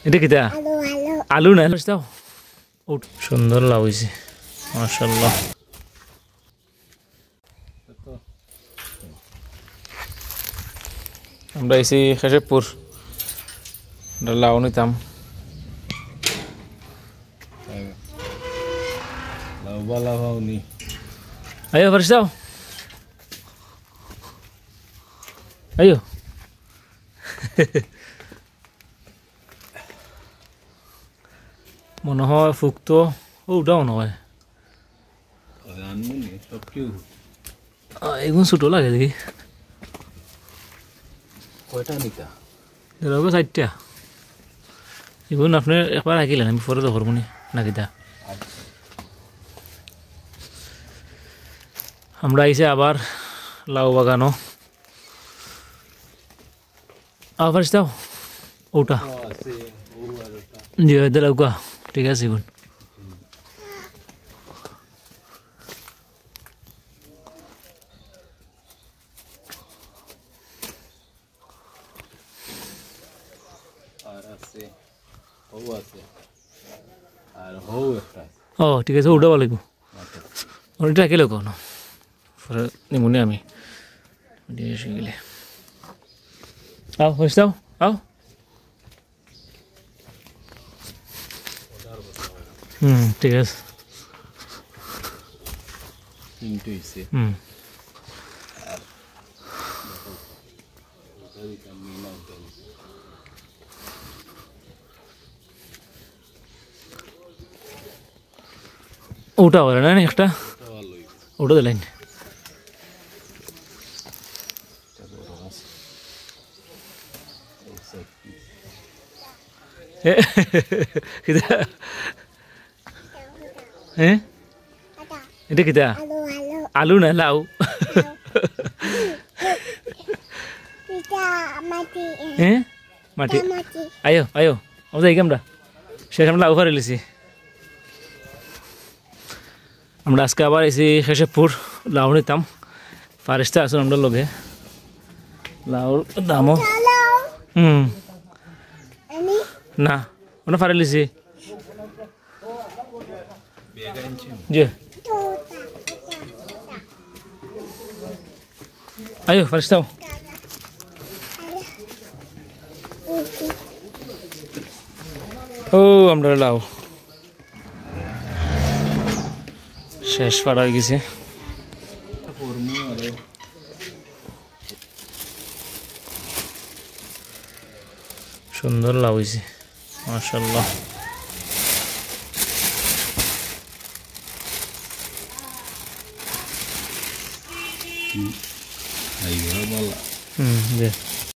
এটা কিটা আলু না দাও সুন্দর লাউ হয়েছে মাশাআল্লাহ আমরা এসে খেশেবপুর লাউ নিতাম লাউ বালা ভাউনি ayo Faris daw ayo মনে হয় ফুকতো ওটাও নয় রানমুনি সব কিউ এগুলো ছোট লাগে দেখি কয়টা নিতা ধরো 4টা এগুলো আপনি একবার আঁকিলেন আমি পরে তো করবো নাকি দা আমরা আইসে আবার লাউ বাগানো আবার দাও ওটা জি লাউকা ঠিক আছে গুণ ও ঠিক আছে ওটা ভালো ওটা আঁকিলে কোনো নিমুনি আমি এসে গেলে আও হয়েছে দাও আও ঠিক আছে ওটা বলে না একটা ওটা দিলেন হ্যাঁ এটা কিটা আলু না লাউ হ্যাঁ মাটি আয়ো আয়ো ও যাই আমরা সেখানে লাউ ফারে লিছি আমরা আজকে আবার এসে খেশেবপুর লাউ নিতাম ফারেস্তা আসুন আমরা লগে লাউর দামও না ওনা ফারে লিছি জি ayo Faris daw আমরা লাউ শেষ পাড়া হয়ে গেছে সুন্দর লাউ হয়েছে মাশাআল্লাহ Ayo, bala. Iya.